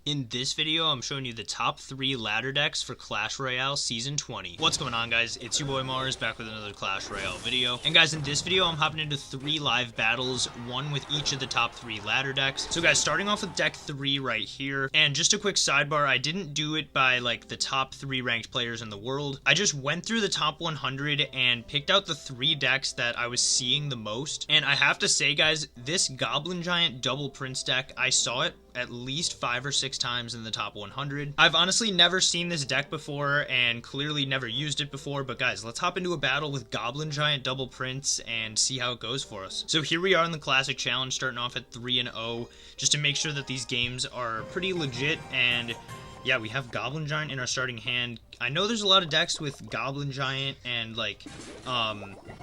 In this video, I'm showing you the top 3 ladder decks for Clash Royale Season 20. What's going on, guys? It's your boy Mars, back with another Clash Royale video. And guys, in this video, I'm hopping into 3 live battles, one with each of the top 3 ladder decks. So guys, starting off with deck 3 right here. And just a quick sidebar, I didn't do it by like the top 3 ranked players in the world. I just went through the top 100 and picked out the 3 decks that I was seeing the most. And I have to say, guys, this Goblin Giant Double Prince deck, I saw it at least 5 or 6 times in the top 100. I've honestly never seen this deck before and clearly never used it before, but guys, let's hop into a battle with Goblin Giant Double Prince and see how it goes for us. So here we are in the Classic Challenge, starting off at 3-0, just to make sure that these games are pretty legit. And yeah, we have Goblin Giant in our starting hand. I know there's a lot of decks with Goblin Giant and like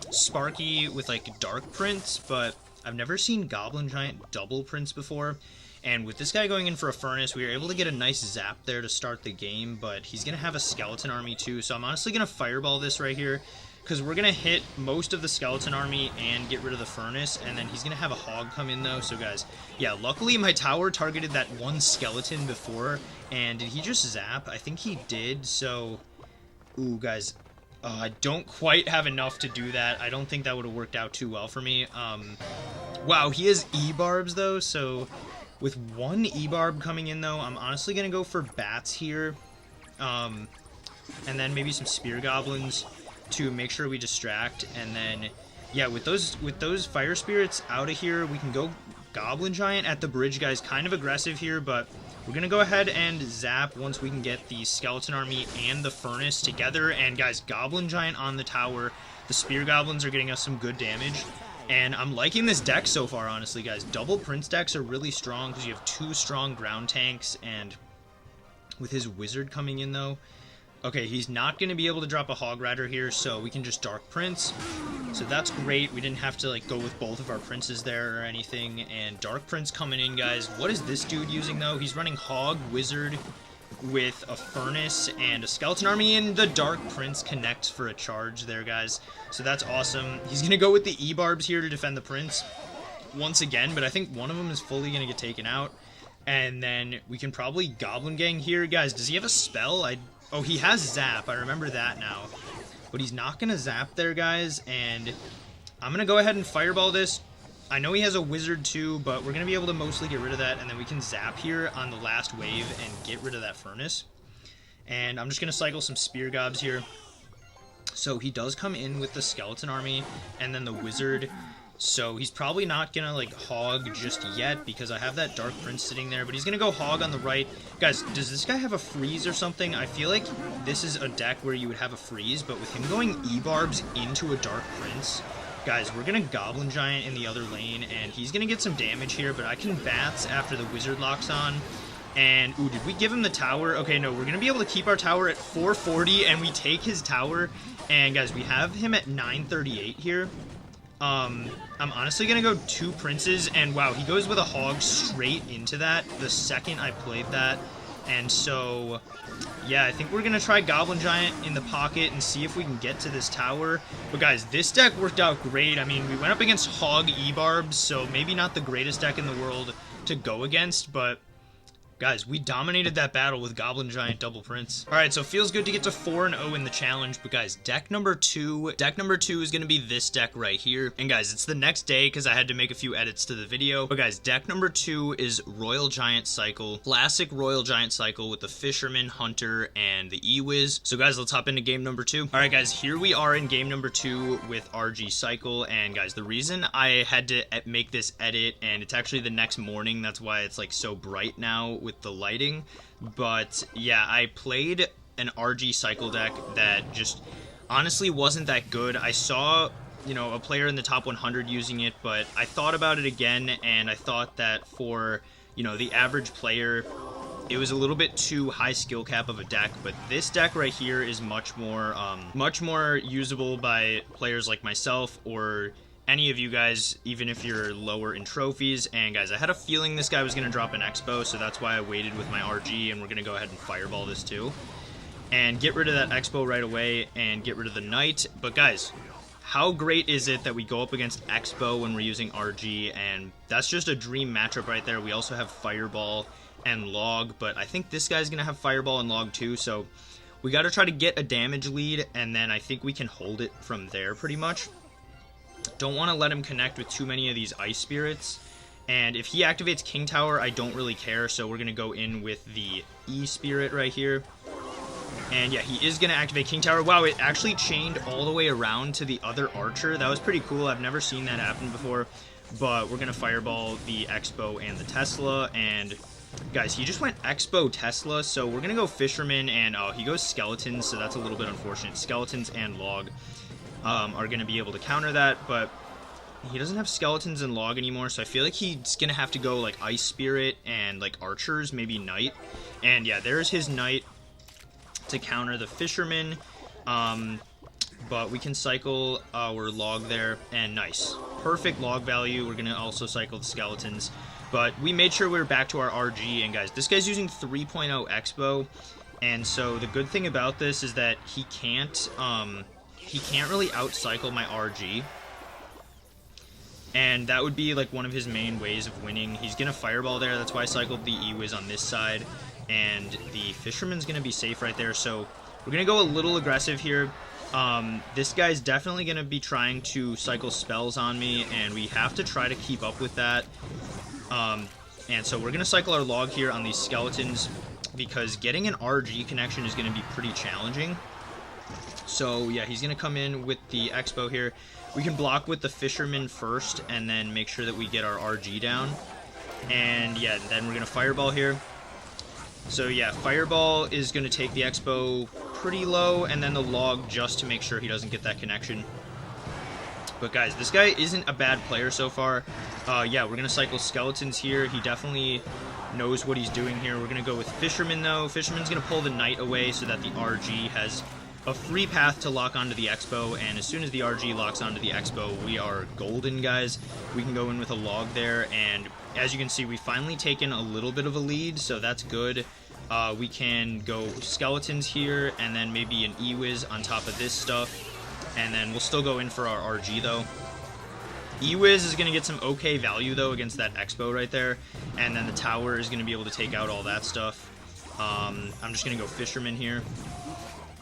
Sparky with like Dark Prince, but I've never seen Goblin Giant Double Prince before. And with this guy going in for a Furnace, we were able to get a nice zap there to start the game, but he's going to have a Skeleton Army too, so I'm honestly going to Fireball this right here, because we're going to hit most of the Skeleton Army and get rid of the Furnace, and then he's going to have a Hog come in though. So guys, yeah, luckily my tower targeted that one Skeleton before, and did he just zap? I think he did, so... Ooh, guys, I don't quite have enough to do that. I don't think that would have worked out too well for me. Wow, he has E-Barbs though, so... With one E-Barb coming in, though, I'm honestly going to go for Bats here. And then maybe some Spear Goblins to make sure we distract. And then, yeah, with those Fire Spirits out of here, we can go Goblin Giant at the bridge, guys. Kind of aggressive here, but we're going to go ahead and zap once we can get the Skeleton Army and the Furnace together. And, guys, Goblin Giant on the tower. The Spear Goblins are getting us some good damage. And I'm liking this deck so far, honestly, guys. Double Prince decks are really strong because you have 2 strong ground tanks, and with his Wizard coming in, though... Okay, he's not going to be able to drop a Hog Rider here, so we can just Dark Prince. So that's great. We didn't have to, like, go with both of our Princes there or anything. And Dark Prince coming in, guys. What is this dude using, though? He's running Hog, Wizard with a Furnace and a Skeleton Army, and the Dark Prince connects for a charge there, guys. So that's awesome. He's going to go with the E-Barbs here to defend the Prince once again, but I think one of them is fully going to get taken out. And then we can probably Goblin Gang here. Guys, does he have a spell? Oh, he has Zap. I remember that now. But he's not going to Zap there, guys, and I'm going to go ahead and Fireball this. I know he has a Wizard too, but we're going to be able to mostly get rid of that, and then we can zap here on the last wave and get rid of that Furnace. And I'm just going to cycle some Spear Gobs here. So he does come in with the Skeleton Army and then the Wizard. So he's probably not going to like Hog just yet because I have that Dark Prince sitting there, but he's going to go Hog on the right. Guys, does this guy have a freeze or something? I feel like this is a deck where you would have a freeze, but with him going E-Barbs into a Dark Prince... Guys, we're going to Goblin Giant in the other lane, and he's going to get some damage here, but I can Bats after the Wizard locks on. And, ooh, did we give him the tower? Okay, no, we're going to be able to keep our tower at 440, and we take his tower. And, guys, we have him at 938 here. I'm honestly going to go 2 Princes, and, wow, he goes with a Hog straight into that the second I played that. And so... yeah, I think we're going to try Goblin Giant in the pocket and see if we can get to this tower. But guys, this deck worked out great. I mean, we went up against Hog E-Barbs, so maybe not the greatest deck in the world to go against, but... guys, we dominated that battle with Goblin Giant Double Prince. Alright, so feels good to get to 4-0 in the challenge, but guys, deck number 2 is going to be this deck right here. And guys, it's the next day because I had to make a few edits to the video. But guys, deck number 2 is Royal Giant Cycle. Classic Royal Giant Cycle with the Fisherman, Hunter, and the E-Wiz. So guys, let's hop into game number 2. Alright guys, here we are in game number 2 with RG Cycle. And guys, the reason I had to make this edit, and it's actually the next morning, that's why it's like so bright now with the lighting, but yeah, I played an RG Cycle deck that just honestly wasn't that good. I saw, you know, a player in the top 100 using it, but I thought about it again, and I thought that for, you know, the average player, it was a little bit too high skill cap of a deck. But this deck right here is much more usable by players like myself or any of you guys, even if you're lower in trophies. And guys, I had a feeling this guy was going to drop an Expo, so that's why I waited with my RG, and we're going to go ahead and Fireball this too. And get rid of that Expo right away, and get rid of the Knight. But guys, how great is it that we go up against Expo when we're using RG, and that's just a dream matchup right there. We also have Fireball, and log, but I think this guy's going to have fireball and log too, so we got to try to get a damage lead, and then I think we can hold it from there pretty much. Don't want to let him connect with too many of these ice spirits. And if he activates King Tower, I don't really care, so we're going to go in with the E Spirit right here. And yeah, he is going to activate King Tower. Wow, it actually chained all the way around to the other archer. That was pretty cool. I've never seen that happen before. But we're going to Fireball the Expo and the Tesla. And guys, he just went Expo Tesla, so we're going to go Fisherman. And he goes Skeletons, so that's a little bit unfortunate. Skeletons and Log are going to be able to counter that, but he doesn't have Skeletons and Log anymore, so I feel like he's going to have to go like Ice Spirit and like Archers, maybe Knight. And yeah, there's his Knight to counter the Fisherman, but we can cycle our Log there, and nice. Perfect Log value. We're going to also cycle the Skeletons, but we made sure we were back to our RG, and guys, this guy's using 3.0 Expo, and so the good thing about this is that he can't really outcycle my RG. And that would be like one of his main ways of winning. He's going to Fireball there. That's why I cycled the E-Wiz on this side. And the Fisherman's going to be safe right there. So we're going to go a little aggressive here. This guy's definitely going to be trying to cycle spells on me. And we have to try to keep up with that. And so we're going to cycle our Log here on these Skeletons, because getting an RG connection is going to be pretty challenging. So yeah, he's going to come in with the Expo here. We can block with the Fisherman first, and then make sure that we get our RG down. And yeah, then we're going to Fireball here. So yeah, Fireball is going to take the Expo pretty low, and then the Log just to make sure he doesn't get that connection. But guys, this guy isn't a bad player so far. Yeah, we're going to cycle Skeletons here. He definitely knows what he's doing here. We're going to go with Fisherman though. Fisherman's going to pull the Knight away so that the RG has a free path to lock onto the Expo, and as soon as the RG locks onto the Expo, we are golden, guys. We can go in with a Log there, and as you can see, we finally taken a little bit of a lead, so that's good. We can go Skeletons here, and then maybe an E-Wiz on top of this stuff, and then we'll still go in for our RG, though. E-Wiz is going to get some okay value, though, against that Expo right there, and then the tower is going to be able to take out all that stuff. I'm just going to go Fisherman here,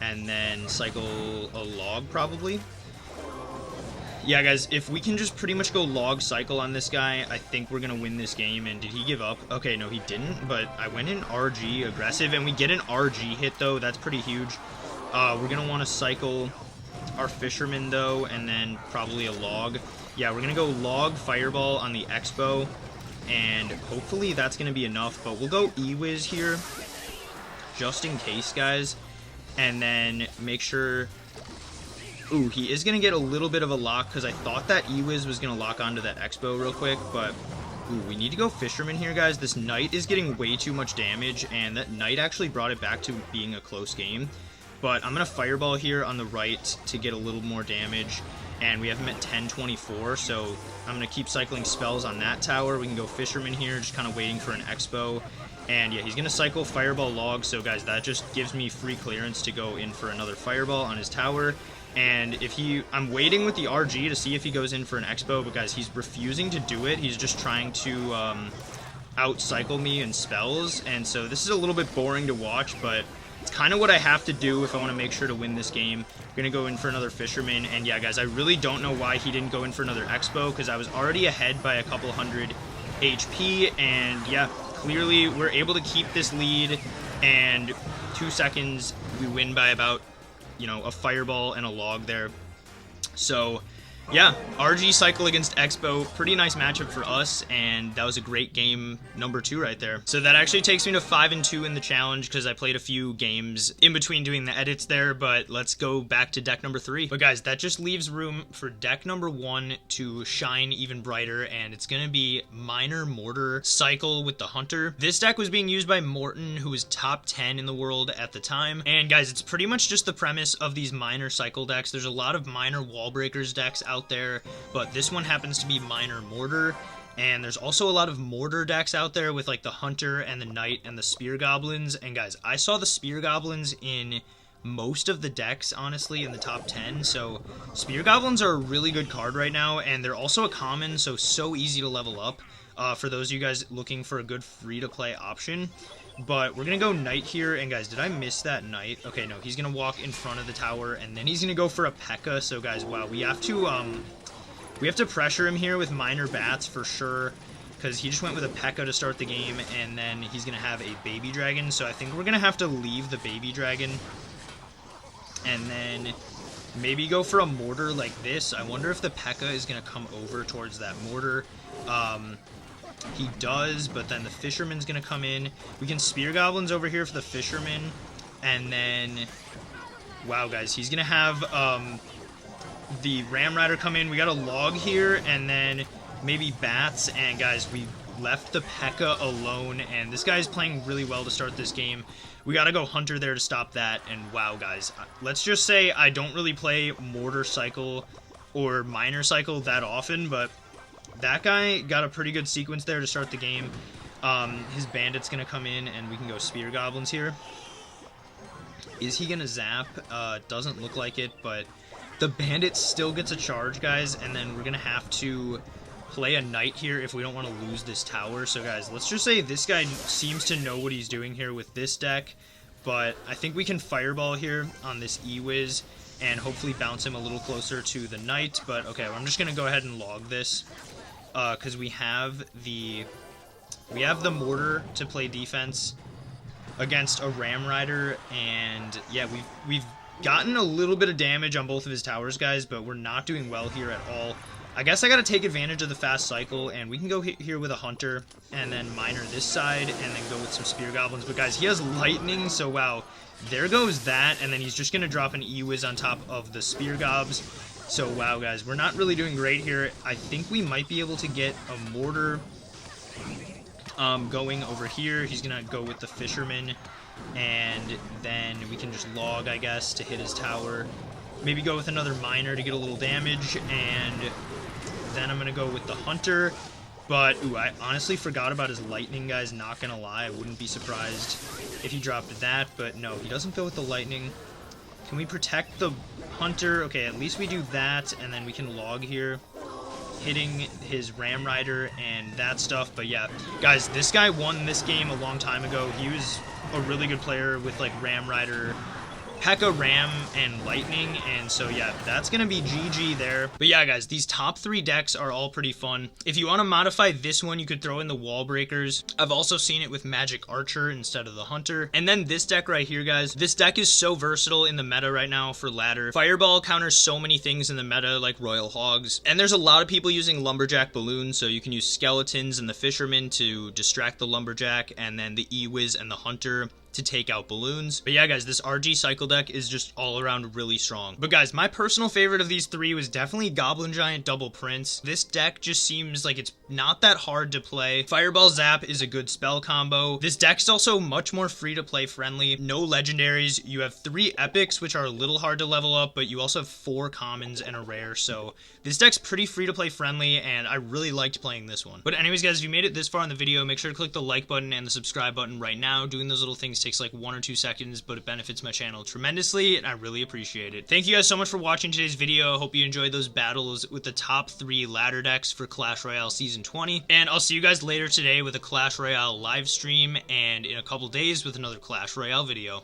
and then cycle a Log, probably. Yeah, guys, if we can just pretty much go Log cycle on this guy, I think we're going to win this game. And did he give up? Okay, no, he didn't, but I went in RG aggressive, and we get an RG hit, though. That's pretty huge. We're going to want to cycle our Fisherman, though, and then probably a Log. Yeah, we're going to go Log Fireball on the Expo, and hopefully that's going to be enough, but we'll go E-Wiz here, just in case, guys. And then make sure... Ooh, he is going to get a little bit of a lock, because I thought that E-Wiz was going to lock onto that Expo real quick, but... Ooh, we need to go Fisherman here, guys. This Knight is getting way too much damage, and that Knight actually brought it back to being a close game. But I'm going to Fireball here on the right to get a little more damage, and we have him at 1024, so I'm going to keep cycling spells on that tower. We can go Fisherman here, just kind of waiting for an Expo. And yeah, he's going to cycle Fireball Log, so guys, that just gives me free clearance to go in for another Fireball on his tower. And if I'm waiting with the RG to see if he goes in for an Expo, but guys, he's refusing to do it. He's just trying to out-cycle me in spells, and so this is a little bit boring to watch, but it's kind of what I have to do if I want to make sure to win this game. I'm going to go in for another Fisherman, and yeah, guys, I really don't know why he didn't go in for another Expo, because I was already ahead by a couple hundred HP, and yeah, clearly we're able to keep this lead, and 2 seconds, we win by about, you know, a Fireball and a Log there. So yeah, RG cycle against Expo, pretty nice matchup for us, and that was a great game number 2 right there. So that actually takes me to 5-2 in the challenge, because I played a few games in between doing the edits there, but let's go back to deck number 3. But guys, that just leaves room for deck number 1 to shine even brighter, and it's gonna be Miner Mortar cycle with the Hunter. This deck was being used by Morton, who was top 10 in the world at the time, and guys, it's pretty much just the premise of these Miner cycle decks. There's a lot of Miner Wall Breakers decks out there, but this one happens to be Miner Mortar, and there's also a lot of Mortar decks out there with like the Hunter and the Knight and the Spear Goblins. And guys, I saw the Spear Goblins in most of the decks, honestly, in the top 10, so Spear Goblins are a really good card right now, and they're also a common, so easy to level up. for those of you guys looking for a good free-to-play option. But we're going to go knight here, and guys, did I miss that knight? Okay, no, he's going to walk in front of the tower, and then he's going to go for a P.E.K.K.A. So, guys, wow, we have to pressure him here with minor bats for sure, because he just went with a P.E.K.K.A. to start the game, and then he's going to have a baby dragon. So I think we're going to have to leave the baby dragon, and then maybe go for a mortar like this. I wonder if the P.E.K.K.A. is going to come over towards that mortar. He does, but then the Fisherman's going to come in. We can spear goblins over here for the Fisherman. And then, wow, guys, he's going to have the Ram Rider come in. We got a log here, and then maybe bats. And, guys, we left the P.E.K.K.A. alone, and this guy's playing really well to start this game. We got to go Hunter there to stop that. And, wow, guys, let's just say I don't really play Mortar Cycle or Miner Cycle that often, but that guy got a pretty good sequence there to start the game. His bandit's going to come in, and we can go spear goblins here. Is he going to zap? Doesn't look like it, but the bandit still gets a charge, guys, and then we're going to have to play a knight here if we don't want to lose this tower. So, guys, let's just say this guy seems to know what he's doing here with this deck, but I think we can fireball here on this E-Wiz and hopefully bounce him a little closer to the knight. But, okay, I'm just going to go ahead and log this. Because we have the mortar to play defense against a Ram Rider, and yeah, we've gotten a little bit of damage on both of his towers, guys, but we're not doing well here at all. I guess I gotta take advantage of the fast cycle, and we can go here with a Hunter, and then Miner this side, and then go with some Spear Goblins. But guys, he has Lightning, so wow, there goes that, and then he's just gonna drop an E-Wiz on top of the Spear Gobs. So, wow, guys, we're not really doing great here. I think we might be able to get a Mortar going over here. He's going to go with the Fisherman, and then we can just log, I guess, to hit his tower. Maybe go with another Miner to get a little damage, and then I'm going to go with the Hunter. But, ooh, I honestly forgot about his Lightning, guys, not going to lie. I wouldn't be surprised if he dropped that, but no, he doesn't go with the Lightning. Can we protect the Hunter? Okay, at least we do that, and then we can log here, hitting his Ram Rider and that stuff. But yeah, guys, this guy won this game a long time ago. He was a really good player with, like, Ram Rider, P.E.K.K.A. Ram, and Lightning, and so yeah, that's gonna be GG there. But yeah, guys, these top 3 decks are all pretty fun. If you want to modify this one, you could throw in the Wall Breakers. I've also seen it with Magic Archer instead of the Hunter. And then this deck right here, guys, this deck is so versatile in the meta right now for ladder. Fireball counters so many things in the meta, like Royal Hogs, and there's a lot of people using Lumberjack Balloons, so you can use Skeletons and the Fisherman to distract the Lumberjack, and then the E-Wiz and the Hunter to take out balloons. But yeah, guys, this RG cycle deck is just all around really strong. But guys, my personal favorite of these 3 was definitely Goblin Giant Double Prince. This deck just seems like it's not that hard to play. Fireball Zap is a good spell combo. This deck's also much more free to play friendly. No legendaries. You have 3 epics, which are a little hard to level up, but you also have 4 commons and a rare. So this deck's pretty free to play friendly, and I really liked playing this one. But anyways, guys, if you made it this far in the video, make sure to click the like button and the subscribe button right now. Doing those little things takes like 1 or 2 seconds, but it benefits my channel tremendously, and I really appreciate it. Thank you guys so much for watching today's video. Hope you enjoyed those battles with the top 3 ladder decks for Clash Royale Season 20, and I'll see you guys later today with a Clash Royale live stream, and in a couple days with another Clash Royale video.